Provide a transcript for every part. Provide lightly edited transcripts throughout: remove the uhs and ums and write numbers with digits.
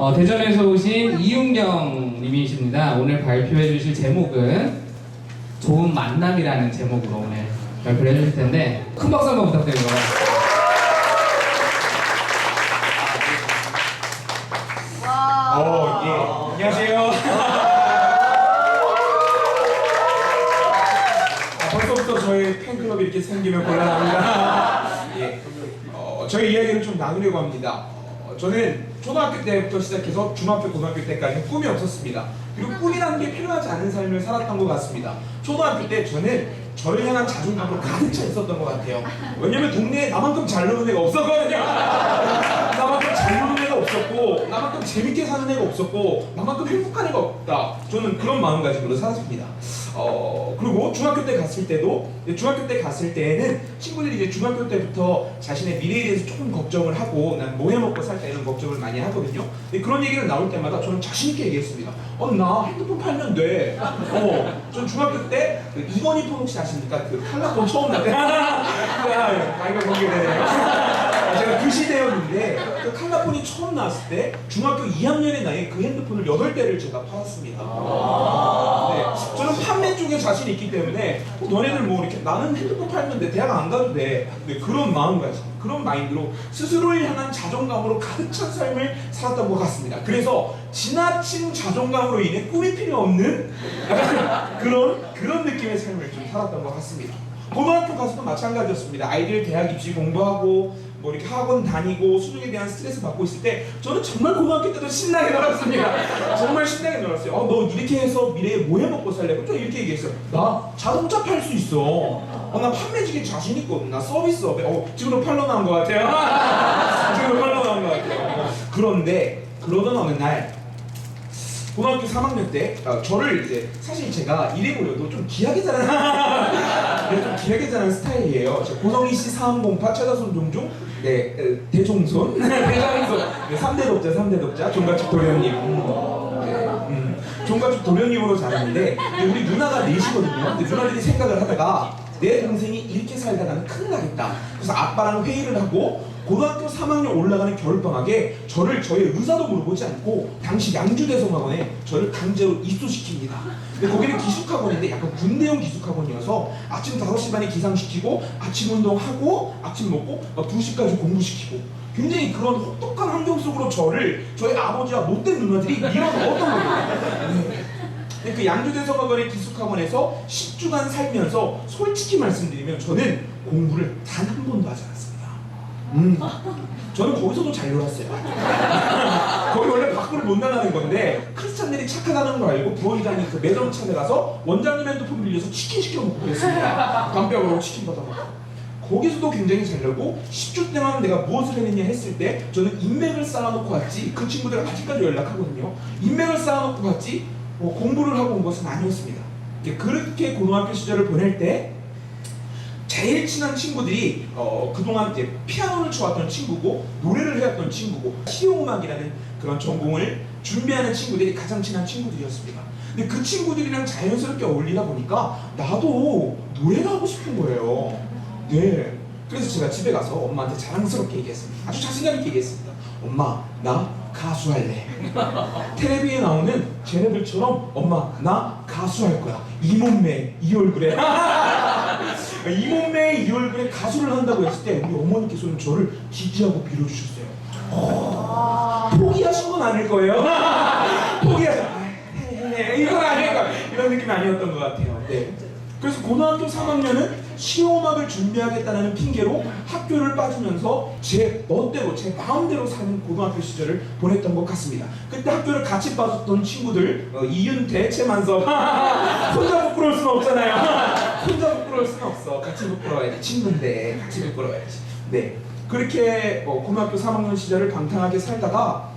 대전에서 오신 이윤경 님이십니다. 오늘 발표해 주실 제목은 좋은 만남이라는 제목으로 오늘 발표를 해주실 텐데 큰 박수 한번 부탁드립니다. 예. 안녕하세요. 벌써부터 저희 팬클럽이 이렇게 생기면 곤란합니다. 예. 저희 이야기를 좀 나누려고 합니다. 저는 초등학교 때부터 시작해서 중학교, 고등학교 때까지 꿈이 없었습니다. 그리고 꿈이라는 게 필요하지 않은 삶을 살았던 것 같습니다. 초등학교 때 저는 저를 향한 자존감으로 가득 차 있었던 것 같아요. 왜냐면 동네에 나만큼 잘 노는 애가 없었거든요. 나만큼 잘 노는 애가 없었고, 나만큼 재밌게 사는 애가 없었고, 나만큼 행복한 애가 없다. 저는 그런 마음가짐으로 살았습니다. 그리고 중학교 때 갔을 때에는 친구들이 이제 중학교 때부터 자신의 미래에 대해서 조금 걱정을 하고, 난 뭐 해먹고 살까 이런 걱정을 많이 하거든요. 근데 그런 얘기를 나올 때마다 저는 자신있게 얘기했습니다. 나 핸드폰 팔면 돼. 전 중학교 때 그 이건희 폰 혹시 아십니까? 그 칼라폰 처음 날 때. 나이가 공개되네요. 제가 그 시대였는데 그 칼라폰이 처음 나왔을 때 중학교 2학년의 나이에 그 핸드폰을 8대를 제가 팔았습니다. 네, 저는 판매 쪽에 자신이 있기 때문에 너네들 뭐 이렇게 나는 핸드폰 팔면 돼, 대학 안 가도 돼. 네, 그런 마음가짐, 그런 마인드로 스스로를 향한 자존감으로 가득 찬 삶을 살았던 것 같습니다. 그래서 지나친 자존감으로 인해 꿈이 필요 없는 그런 느낌의 삶을 좀 살았던 것 같습니다. 고등학교 가서도 마찬가지였습니다. 아이들 대학 입시 공부하고 뭐 이렇게 학원 다니고 수능에 대한 스트레스 받고 있을 때 저는 정말 고등학교 때도 신나게 놀았습니다. 정말 신나게 놀았어요. 너 이렇게 해서 미래에 뭐 해먹고 살래? 저 이렇게 얘기했어요. 나 자동차 팔 수 있어. 나 판매직에 자신 있거든. 나 서비스업에. 지금도 팔로 나온 것 같아요. 지금도 팔로 나온 것 같아요. 그런데 그러던 어느 날 고등학교 3학년 때 저를 이제 사실 제가 이래보려도 좀 귀하게 자라는 스타일이에요. 고성희 씨, 사항공파, 최다손 종종, 네, 대종손, 대장손, 3대 독자, 종가축 도련님. 종가축 도련님으로 자랐는데 우리 누나가 넷이거든요. 근데 누나들이 생각을 하다가 내 동생이 이렇게 살다가는 큰일 나겠다. 그래서 아빠랑 회의를 하고 고등학교 3학년 올라가는 겨울방학에 저의 의사도 물어보지 않고 당시 양주대성학원에 저를 강제로 입소시킵니다. 근데 거기는 기숙학원인데 약간 군대용 기숙학원이어서 아침 5시 반에 기상시키고 아침 운동하고 아침 먹고 2시까지 공부시키고 굉장히 그런 혹독한 환경 속으로 저희 아버지와 못된 누나들이 밀어넣었던 거예요. 네. 그 양주대성학원의 기숙학원에서 10주간 살면서 솔직히 말씀드리면 저는 공부를 단 한 번도 하지 않았습니다. 저는 거기서도 잘 놀았어요. 거기 원래 밖으로 못 나가는 건데 크리스찬들이 착하다는 걸 알고 부원장님 그 매점창에 가서 원장님 핸드폰 빌려서 치킨 시켜 먹고 그랬습니다. 담벼락으로 치킨 받아먹고. 거기서도 굉장히 잘 놀고 10주 동안 내가 무엇을 했느냐 했을 때 저는 인맥을 쌓아놓고 왔지. 그 친구들 아직까지 연락하거든요. 인맥을 쌓아놓고 왔지 공부를 하고 온 것은 아니었습니다. 그렇게 고등학교 시절을 보낼 때 제일 친한 친구들이 그동안 이제 피아노를 쳐왔던 친구고 노래를 해왔던 친구고 실용음악이라는 그런 전공을 준비하는 친구들이 가장 친한 친구들이었습니다. 근데 그 친구들이랑 자연스럽게 어울리다 보니까 나도 노래가 하고 싶은 거예요. 네. 그래서 제가 집에 가서 엄마한테 자랑스럽게 얘기했습니다. 아주 자신감 있게 얘기했습니다. 엄마, 나 가수 할래. 텔레비에 나오는 쟤네들처럼 엄마, 나 가수 할 거야. 이 몸매, 이 얼굴에. 이 몸매, 이 얼굴에 가수를 한다고 했을 때 우리 어머니께서는 저를 지지하고 밀어주셨어요. 포기하신 건 아닐 거예요. 이건 아닐 거예요. 이런 느낌이 아니었던 것 같아요. 네. 그래서 고등학교 3학년은 실용음악을 준비하겠다는 핑계로 학교를 빠지면서 제 멋대로, 제 마음대로 사는 고등학교 시절을 보냈던 것 같습니다. 그때 학교를 같이 빠졌던 친구들, 이윤태, 최만섭. 혼자 부끄러울 수는 없잖아요. 혼자 부끄러울 수는 없어. 같이 부끄러워야지. 친구인데 같이 부끄러워야지. 네. 그렇게 고등학교 3학년 시절을 방탕하게 살다가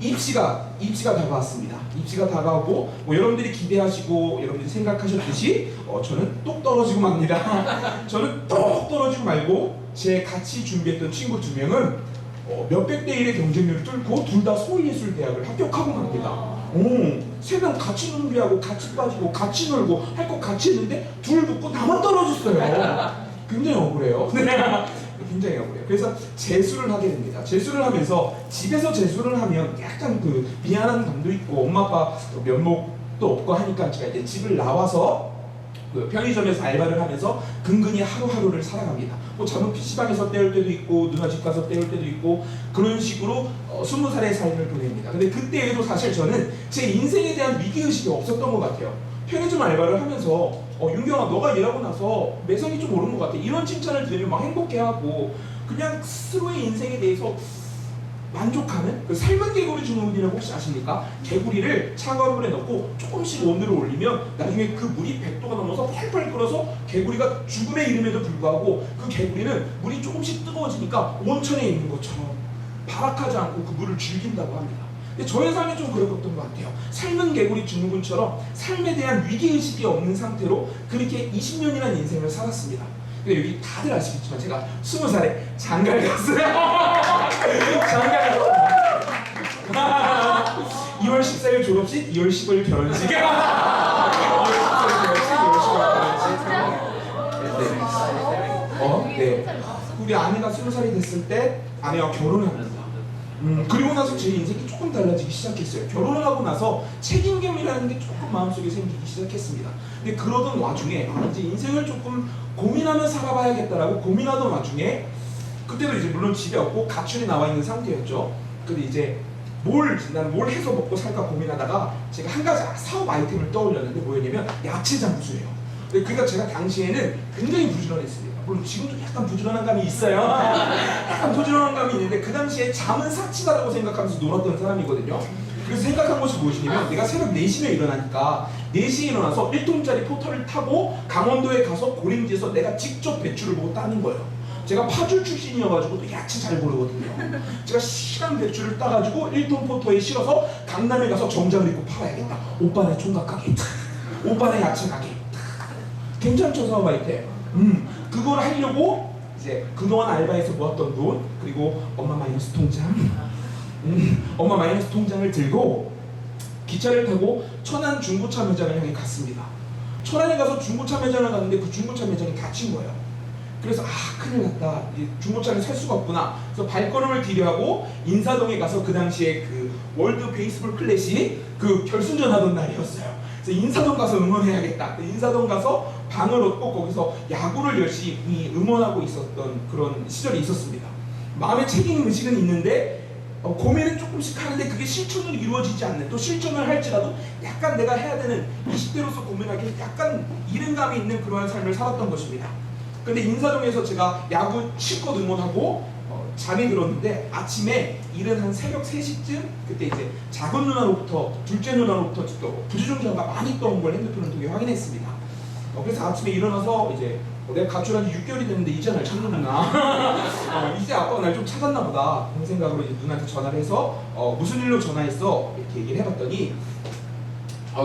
입시가 다가왔습니다. 입시가 다가오고 여러분들이 기대하시고 여러분들이 생각하셨듯이 저는 똑 떨어지고 맙니다. 저는 똑 떨어지고 말고 제 같이 준비했던 친구 2명은 몇백 대 1의 경쟁률을 뚫고 둘 다 서울예술대학을 합격하고 맙니다. 3명 같이 준비하고 같이 빠지고 같이 놀고 할 거 같이 했는데 둘 붙고 나만 떨어졌어요. 굉장히 억울해요. 굉장히 억울해요. 그래서 재수를 하게 됩니다. 재수를 하면서 집에서 재수를 하면 약간 그 미안한 감도 있고 엄마 아빠 면목도 없고 하니까 제가 이제 집을 나와서 그 편의점에서 알바를 하면서 근근히 하루하루를 살아갑니다. 뭐 잠은 PC방에서 때울 때도 있고 누나 집 가서 때울 때도 있고 그런 식으로 20살의 삶을 보냅니다. 근데 그때에도 사실 저는 제 인생에 대한 위기의식이 없었던 것 같아요. 편의점 알바를 하면서 윤경아 너가 일하고 나서 매성이 좀 오른 것 같아. 이런 칭찬을 들으면 막 행복해하고 그냥 스스로의 인생에 대해서 만족하는 그 삶은 개구리 증후군이라고 혹시 아십니까? 개구리를 차가운 물에 넣고 조금씩 온도를 올리면 나중에 그 물이 100도가 넘어서 펄펄 끓어서 개구리가 죽음에 이름에도 불구하고 그 개구리는 물이 조금씩 뜨거워지니까 온천에 있는 것처럼 발악하지 않고 그 물을 즐긴다고 합니다. 근데 저의 삶이 좀 그랬던 것 같아요. 삶은 개구리 증후군처럼 삶에 대한 위기의식이 없는 상태로 그렇게 20년이라는 인생을 살았습니다. 근데 여기 다들 아시겠지만 제가 20살에 장가를 갔어요. 장가를 2월 14일 졸업식, 2월 10일 결혼식. 2월 14일 결혼식, 2월 10일 결혼식. 네. 우리 아내가 20살이 됐을 때 아내와 결혼을 합니다. 그리고 나서 제 인생이 조금 달라지기 시작했어요. 결혼을 하고 나서 책임감이라는 게 조금 마음속에 생기기 시작했습니다. 근데 그러던 와중에 이제 인생을 조금 고민하며 살아봐야겠다라고 고민하던 와중에 그때도 이제 물론 집에 없고 가출이 나와 있는 상태였죠. 근데 이제 난 뭘 해서 먹고 살까 고민하다가 제가 한 가지 사업 아이템을 떠올렸는데 뭐였냐면 야채 장수예요. 그러니까 제가 당시에는 굉장히 부지런했습니다. 물론 지금도 약간 부지런한 감이 있어요. 약간 부지런한 감이 있는데 그 당시에 잠은 사치다라고 생각하면서 놀았던 사람이거든요. 그래서 생각한 것이 무엇이냐면 내가 새벽 4시에 일어나니까 4시에 일어나서 1톤짜리 포터를 타고 강원도에 가서 고랭지에서 내가 직접 배추를 보고 따는 거예요. 제가 파주 출신이어가지고 또 야채 잘 고르거든요. 제가 실한 배추를 따가지고 1톤 포터에 실어서 강남에 가서 정장을 입고 팔아야겠다. 오빠네 총각 가게, 오빠네 야채 가게. 괜찮죠 사업 아이템. 그걸 하려고 이제 그동안 알바에서 모았던 돈 그리고 엄마 마이너스 통장 엄마 마이너스 통장을 들고 기차를 타고 천안 중고차 매장을 향해 갔습니다. 천안에 가서 중고차 매장을 갔는데 그 중고차 매장이 닫힌 거예요. 그래서 큰일 났다. 중고차를 살 수가 없구나. 그래서 발걸음을 디뎌하고 인사동에 가서 그 당시에 그 월드 베이스볼 클래식 그 결승전 하던 날이었어요. 그래서 인사동 가서 응원해야겠다. 인사동 가서 방을 얻고 거기서 야구를 열심히 응원하고 있었던 그런 시절이 있었습니다. 마음의 책임의식은 있는데 고민은 조금씩 하는데 그게 실천으로 이루어지지 않는, 또 실천을 할지라도 약간 내가 해야 되는 20대로서 고민하기에 약간 이른감이 있는 그러한 삶을 살았던 것입니다. 근데 인사동에서 제가 야구 실컷 응원하고 잠이 들었는데 아침에 일은 한 새벽 3시쯤 그때 이제 작은 누나로부터 둘째 누나로부터 또 부주전자가 많이 떠온 걸 핸드폰을 통해 확인했습니다. 그래서 아침에 일어나서 이제 내가 가출한 지 6개월이 됐는데 이제 날 찾는구나. 이제 아빠가 날 좀 찾았나 보다 그런 생각으로 이제 누나한테 전화를 해서 무슨 일로 전화했어? 이렇게 얘기를 해봤더니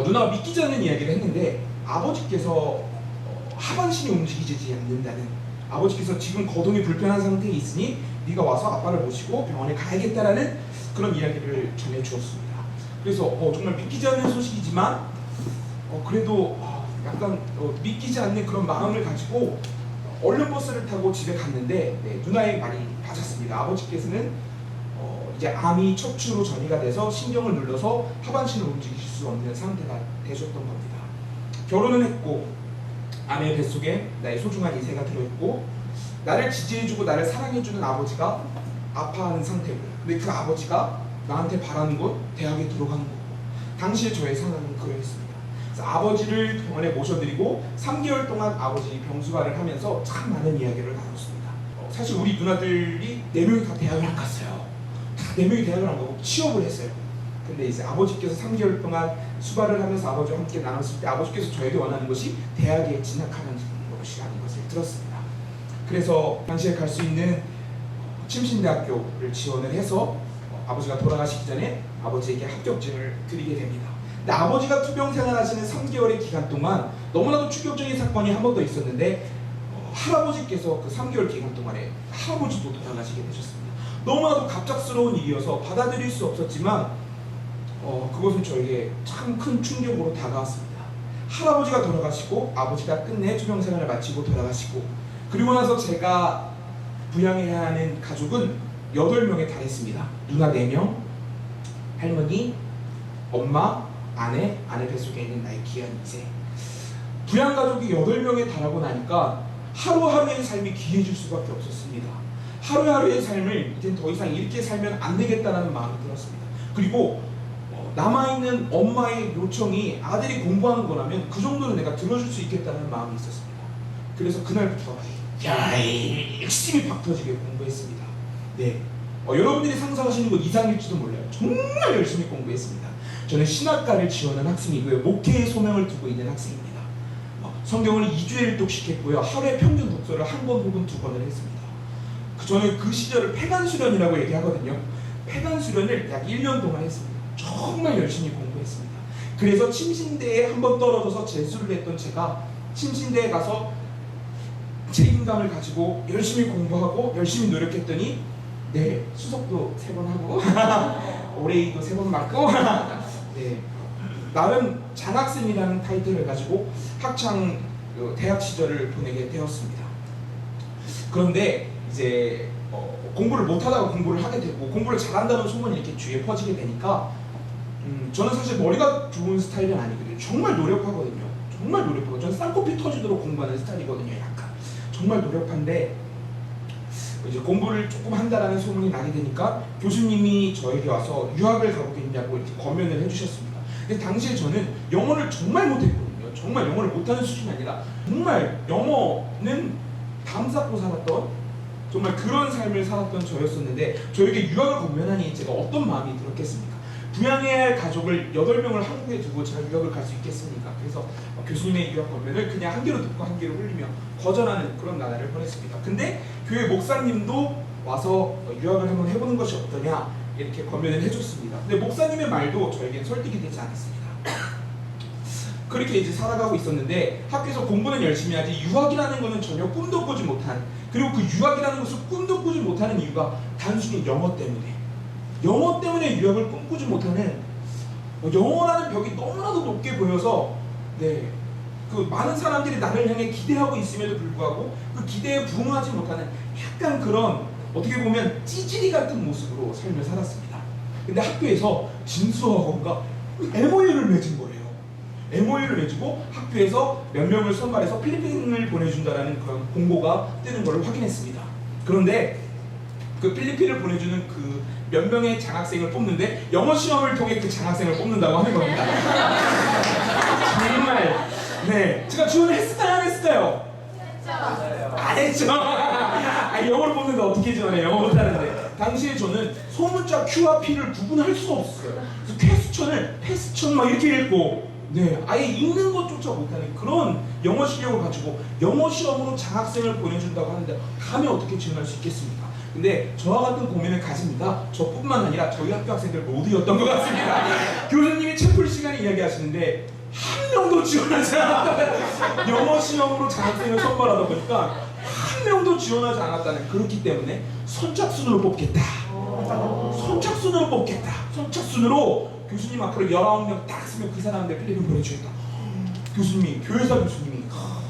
누나가 믿기지 않는 이야기를 했는데 아버지께서 하반신이 움직이지 않는다는, 아버지께서 지금 거동이 불편한 상태에 있으니 네가 와서 아빠를 모시고 병원에 가야겠다라는 그런 이야기를 전해주었습니다. 그래서 정말 믿기지 않는 소식이지만 그래도 약간 믿기지 않는 그런 마음을 가지고 얼른 버스를 타고 집에 갔는데 누나의 말이 맞았습니다. 아버지께서는 이제 암이 척추로 전이가 돼서 신경을 눌러서 하반신을 움직이실 수 없는 상태가 되셨던 겁니다. 결혼은 했고 아내의 뱃속에 나의 소중한 이세가 들어있고 나를 지지해주고 나를 사랑해주는 아버지가 아파하는 상태고요. 근데 그 아버지가 나한테 바라는 건 대학에 들어가는 거고, 당시에 저의 상황은 그러했습니다. 그래서 아버지를 병원에 모셔드리고 3개월 동안 아버지 병수발을 하면서 참 많은 이야기를 나눴습니다. 사실 우리 누나들이 4명이 다 대학을 안 갔어요. 다 4명이 대학을 안 가고 취업을 했어요. 근데 이제 아버지께서 3개월 동안 수발을 하면서 아버지와 함께 나눴을 때 아버지께서 저에게 원하는 것이 대학에 진학하는 것이라는 것을 들었습니다. 그래서 당시에 갈 수 있는 침신대학교를 지원을 해서 아버지가 돌아가시기 전에 아버지에게 합격증을 드리게 됩니다. 근데 아버지가 투병 생활하시는 3개월의 기간 동안 너무나도 충격적인 사건이 한 번 더 있었는데 할아버지께서 그 3개월 기간 동안에 할아버지도 돌아가시게 되셨습니다. 너무나도 갑작스러운 일이어서 받아들일 수 없었지만 그것은 저에게 참 큰 충격으로 다가왔습니다. 할아버지가 돌아가시고 아버지가 끝내 투병 생활을 마치고 돌아가시고 그리고 나서 제가 부양해야 하는 가족은 8명에 달했습니다. 누나 4명, 할머니, 엄마, 아내 뱃속에 있는 나의 귀한 2세. 부양가족이 8명에 달하고 나니까 하루하루의 삶이 귀해질 수밖에 없었습니다. 하루하루의 삶을 이젠 더 이상 이렇게 살면 안 되겠다는 마음이 들었습니다. 그리고 남아있는 엄마의 요청이 아들이 공부하는 거라면 그 정도는 내가 들어줄 수 있겠다는 마음이 있었습니다. 그래서 그날부터 열심히 박 터지게 공부했습니다. 네, 여러분들이 상상하시는 것 이상일지도 몰라요. 정말 열심히 공부했습니다. 저는 신학과를 지원한 학생이고요. 목회의 소명을 두고 있는 학생입니다. 성경을 2주에 1독씩 했고요. 하루에 평균 독서를 1번 혹은 2번을 했습니다. 저는 그 시절을 폐간수련이라고 얘기하거든요. 폐간수련을 약 1년 동안 했습니다. 정말 열심히 공부했습니다. 그래서 침신대에 한번 떨어져서 재수를 했던 제가 침신대에 가서 책임감을 가지고 열심히 공부하고 열심히 노력했더니 네, 수석도 3번 하고 올해도 3번 맞고 네, 나름 장학생이라는 타이틀을 가지고 학창 대학 시절을 보내게 되었습니다. 그런데 이제 공부를 못하다가 공부를 하게 되고 공부를 잘한다는 소문이 이렇게 주위에 퍼지게 되니까 저는 사실 머리가 좋은 스타일은 아니거든요. 정말 노력하거든요. 정말 노력하고 저는 쌍코피 터지도록 공부하는 스타일이거든요. 약간 정말 노력한데 이제 공부를 조금 한다라는 소문이 나게 되니까 교수님이 저에게 와서 유학을 가보겠냐고 이렇게 권면을 해주셨습니다. 근데 당시에 저는 영어를 정말 못했거든요. 정말 영어를 못하는 수준이 아니라 정말 영어는 담 쌓고 살았던 정말 그런 삶을 살았던 저였었는데 저에게 유학을 권면하니 제가 어떤 마음이 들었겠습니까? 부양해야 할 가족을 8명을 한국에 두고 제가 유학을 갈 수 있겠습니까? 그래서 교수님의 유학 권면을 그냥 한 귀로 듣고 한 귀로 흘리며 거절하는 그런 나날을 보냈습니다. 근데 교회 목사님도 와서 유학을 한번 해보는 것이 어떠냐 이렇게 권면을 해줬습니다. 근데 목사님의 말도 저에게는 설득이 되지 않았습니다. 그렇게 이제 살아가고 있었는데 학교에서 공부는 열심히 하지 유학이라는 것은 전혀 꿈도 꾸지 못한, 그리고 그 유학이라는 것을 꿈도 꾸지 못하는 이유가 단순히 영어 때문에 유학을 꿈꾸지 못하는 영어라는 벽이 너무나도 높게 보여서 네, 그 많은 사람들이 나를 향해 기대하고 있음에도 불구하고 그 기대에 부응하지 못하는 약간 그런 어떻게 보면 찌질이 같은 모습으로 삶을 살았습니다. 근데 학교에서 진수학원과 MOU를 맺은 거예요. MOU를 맺고 학교에서 몇 명을 선발해서 필리핀을 보내준다라는 그런 공고가 뜨는 걸 확인했습니다. 그런데 그 필리핀을 보내주는 그 몇 명의 장학생을 뽑는데 영어 시험을 통해 그 장학생을 뽑는다고 하는 겁니다. 정말 네, 제가 지원을 했을까요? 안 했을까요? 안 했죠. 영어를 뽑는데 어떻게 지원해요? 영어 못하는데. 당시에 저는 소문자 Q와 P를 구분할 수가 없었어요. 그래서 쾌수천을 패스천 막 이렇게 읽고 네, 아예 읽는 것조차 못하는 그런 영어 실력을 가지고 영어 시험으로 장학생을 보내준다고 하는데 감히 어떻게 지원할 수 있겠습니까? 근데 저와 같은 고민을 가집니다. 저뿐만 아니라 저희 학교 학생들 모두였던 것 같습니다. 교수님이 채플 시간에 이야기하시는데 한 명도 지원하지 않았다는 영어 시험으로 장학생을 선발하다 보니까 한 명도 지원하지 않았다는, 그렇기 때문에 선착순으로 뽑겠다. 선착순으로 뽑겠다. 선착순으로 교수님 앞으로 19명 딱 쓰면 그 사람들 필리핀 보내주겠다. 교수님이, 교회사 교수님이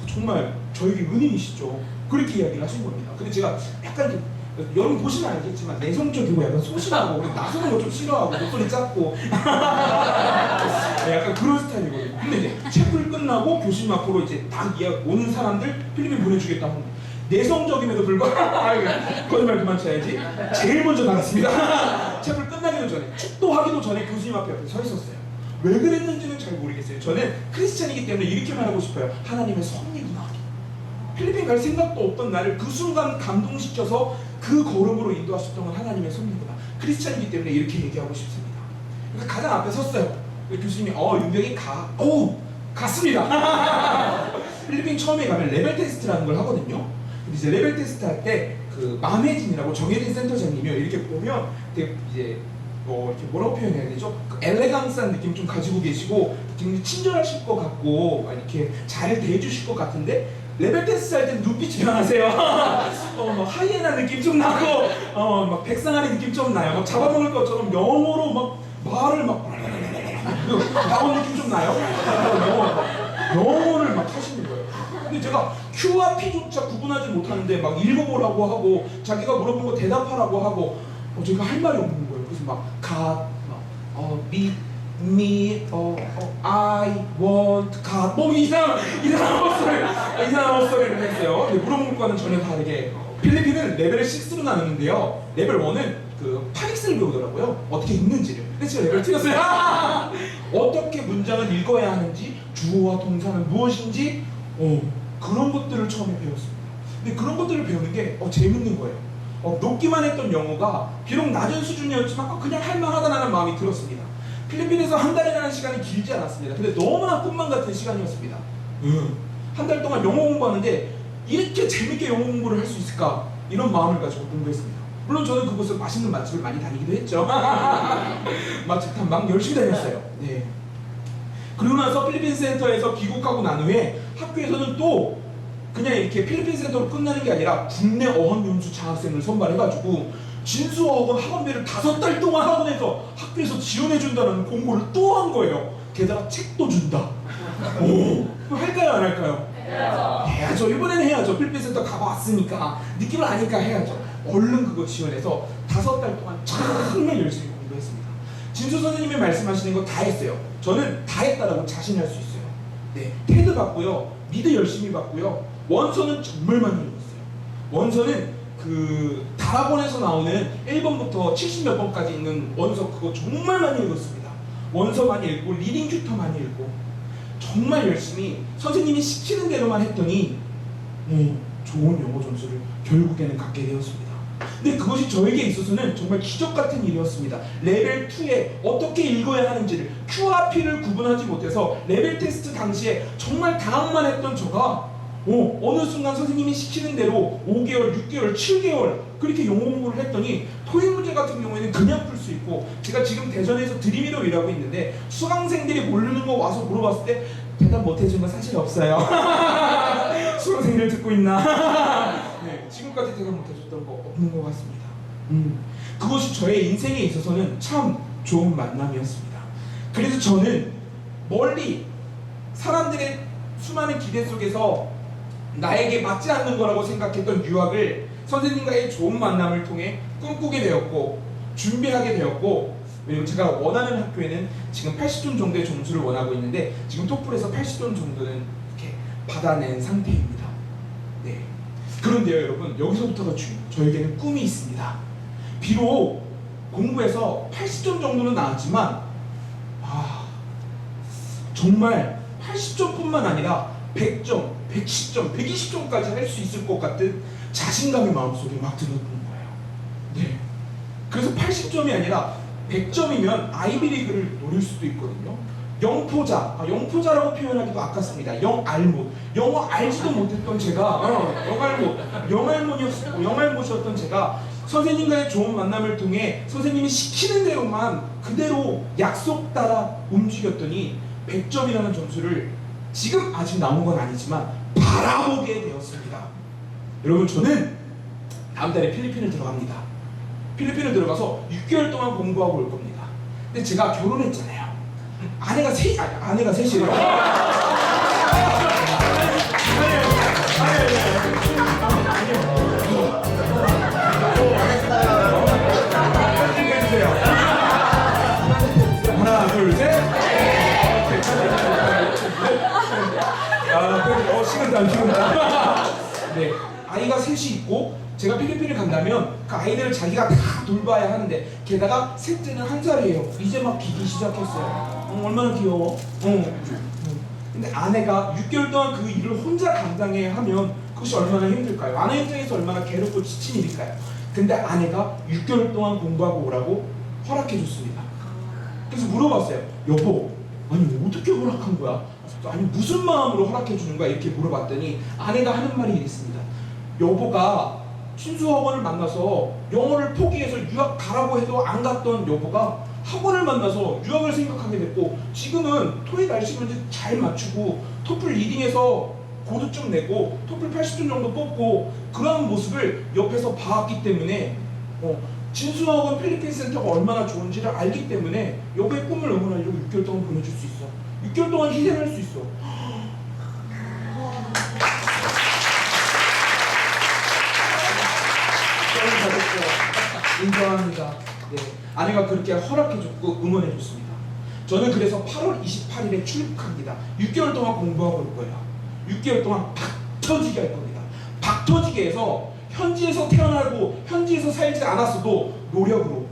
정말 저에게 은인이시죠. 그렇게 이야기를 하신 겁니다. 근데 제가 약간 여러분 보시면 알겠지만 내성적이고 약간 소심하고 나서는 거 좀 싫어하고 목소리 작고 약간 그런 스타일이거든요. 근데 이제 채플 끝나고 교수님 앞으로 이제 딱 오는 사람들 필리핀 보내주겠다 하는 내성적임에도 불구하고 거짓말 그만 쳐야지 제일 먼저 나갔습니다. 채플 끝나기도 전에, 축도하기도 전에 교수님 앞에 서 있었어요. 왜 그랬는지는 잘 모르겠어요. 저는 크리스찬이기 때문에 이렇게 말하고 싶어요. 하나님의 섭리구나. 필리핀 갈 생각도 없던 나를 그 순간 감동시켜서 그 걸음으로 인도하셨던 건 하나님의 섭리구나. 크리스찬이기 때문에 이렇게 얘기하고 싶습니다. 그러니까 가장 앞에 섰어요. 교수님이 윤병이 갔습니다. 필리핀 처음에 가면 레벨 테스트라는 걸 하거든요. 근데 이제 레벨 테스트 할 때 그 마메진이라고 정혜진 센터장님이 이렇게 보면 되게 이제 이렇게 뭐라고 표현해야 되죠? 그 엘레강스한 느낌 좀 가지고 계시고 굉장히 친절하실 것 같고 이렇게 잘 대해주실 것 같은데 레벨 테스트 할 때 눈빛이 변하세요. 막 하이에나 느낌 좀 나고 막 백상아리 느낌 좀 나요. 막 잡아먹을 것처럼 영어로 막 말을 막 나온 느낌 좀 나요. 영어를 막 하시는 거예요. 근데 제가 Q와 P조차 구분하지 못하는데 막 읽어보라고 하고 자기가 물어본 거 대답하라고 하고 제가 할 말이 없는 거예요. 그래서 막 God, me, I want God 뭐 이상한 헛소리를 했어요. 근데 물어본 것과는 전혀 다르게 필리핀은 레벨을 6로 나누는데요. 레벨 1은 그 파닉스를 배우더라고요. 어떻게 읽는지를. 근데 제가 레벨 틀렸어요. 어떻게 문장을 읽어야 하는지, 주어와 동사는 무엇인지 그런 것들을 처음에 배웠습니다. 근데 그런 것들을 배우는 게 재밌는 거예요. 높기만 했던 영어가 비록 낮은 수준이었지만 그냥 할만하다는 마음이 들었습니다. 필리핀에서 한 달이라는 시간이 길지 않았습니다. 근데 너무나 꿈만 같은 시간이었습니다. 한 달 동안 영어 공부하는데 이렇게 재밌게 영어 공부를 할 수 있을까? 이런 마음을 가지고 공부했습니다. 물론 저는 그곳을 맛있는 맛집을 많이 다니기도 했죠. 맛집 탐방 열심히 다녔어요. 네. 그리고 나서 필리핀 센터에서 귀국하고 난 후에 학교에서는 또 그냥 이렇게 필리핀 센터로 끝나는 게 아니라 국내 어학연수 장학생을 선발해가지고 진수 어학원 학원비를 5달 동안 학원에서 학교에서 지원해준다는 공고를 또 한 거예요. 게다가 책도 준다. 할까요 안 할까요? 해야죠. 이번에는 해야죠. 필리핀 센터 가봤으니까 느낌을 아니까 해야죠. 얼른 그거 지원해서 5달 동안 정말 열심히 공부했습니다. 진수 선생님이 말씀하시는 거 다 했어요. 저는 다 했다라고 자신할 수 있어요. 네, 테드 받고요. 미드 열심히 받고요. 원서는 정말 많이 읽었어요. 원서는 그 다락원에서 나오는 1번부터 70몇 번까지 있는 원서 그거 정말 많이 읽었습니다. 원서 많이 읽고 리딩 큐터 많이 읽고 정말 열심히 선생님이 시키는 대로만 했더니 좋은 영어 점수를 결국에는 갖게 되었습니다. 근데 그것이 저에게 있어서는 정말 기적 같은 일이었습니다. 레벨 2에 어떻게 읽어야 하는지를 Q와 P를 구분하지 못해서 레벨 테스트 당시에 정말 당황만 했던 저가 어느 순간 선생님이 시키는 대로 5개월, 6개월, 7개월 그렇게 영어 공부를 했더니 토익 문제 같은 경우에는 그냥 풀 수 있고 제가 지금 대전에서 드림이로 일하고 있는데 수강생들이 모르는 거 와서 물어봤을 때 대답 못 해준 건 사실 없어요. 수강생들 듣고 있나? 네, 지금까지 대답 못 해줬던 거 없는 것 같습니다. 그것이 저의 인생에 있어서는 참 좋은 만남이었습니다. 그래서 저는 멀리 사람들의 수많은 기대 속에서 나에게 맞지 않는 거라고 생각했던 유학을 선생님과의 좋은 만남을 통해 꿈꾸게 되었고 준비하게 되었고 그리고 제가 원하는 학교에는 지금 80점 정도의 점수를 원하고 있는데 지금 토플에서 80점 정도는 이렇게 받아낸 상태입니다. 네. 그런데요 여러분 여기서부터가 중요해요. 저에게는 꿈이 있습니다. 비록 공부에서 80점 정도는 나왔지만 정말 80점뿐만 아니라 100점, 110점, 120점까지 할 수 있을 것 같은 자신감이 마음속에 막 들었던 거예요. 네. 그래서 80점이 아니라 100점이면 아이비리그를 노릴 수도 있거든요. 영포자, 영포자라고 표현하기도 아깝습니다. 영알못, 영어 알지도 못했던 제가 영알못이었던 제가 선생님과의 좋은 만남을 통해 선생님이 시키는 대로만 그대로 약속 따라 움직였더니 100점이라는 점수를 지금 아직 나온 건 아니지만 바라보게 되었습니다. 여러분 저는 다음 달에 필리핀을 들어갑니다. 필리핀을 들어가서 6개월 동안 공부하고 올 겁니다. 근데 제가 결혼했잖아요. 아내가 셋이에요. 하나, 둘, 셋. 시간다. 네, 아이가 셋이 있고 제가 필리핀을 간다면 그 아이들을 자기가 다 돌봐야 하는데 게다가 셋째는 1살이에요. 이제 막 기기 시작했어요. 얼마나 귀여워. 근데 아내가 6개월 동안 그 일을 혼자 감당해야 하면 그것이 얼마나 힘들까요? 아내 입장에서 얼마나 괴롭고 지친 일일까요? 근데 아내가 6개월 동안 공부하고 오라고 허락해 줬습니다. 그래서 물어봤어요. 여보, 아니 어떻게 허락한 거야? 아니 무슨 마음으로 허락해 주는 거야? 이렇게 물어봤더니 아내가 하는 말이 이랬습니다. 여보가 친수학원을 만나서 영어를 포기해서 유학 가라고 해도 안 갔던 여보가 학원을 만나서 유학을 생각하게 됐고 지금은 토익 RC 문제 잘 맞추고 토플 리딩에서 고득점 내고 토플 80점 정도 뽑고 그러한 모습을 옆에서 봤기 때문에 진수학원 필리핀 센터가 얼마나 좋은지를 알기 때문에 여보의 꿈을 응원하려고 6개월 동안 보내줄 수 있어. 6개월 동안 희생할 수 있어. 인정합니다. 네, 아내가 그렇게 허락해줬고 응원해줬습니다. 저는 그래서 8월 28일에 출국합니다. 6개월 동안 공부하고 올 거예요. 6개월 동안 박 터지게 할 겁니다. 박 터지게 해서 현지에서 태어나고 현지에서 살지 않았어도 노력으로,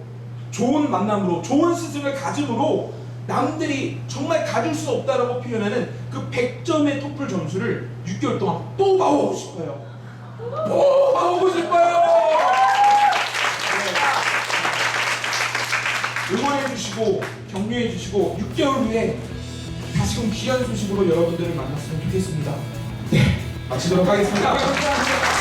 좋은 만남으로, 좋은 스승을 가짐으로 남들이 정말 가질 수 없다라고 표현하는 그 100점의 토플 점수를 6개월 동안 뽑아오고 싶어요. 뽑아오고 싶어요. 네. 응원해주시고 격려해주시고 6개월 후에 다시금 귀한 소식으로 여러분들을 만났으면 좋겠습니다. 네, 마치도록 하겠습니다.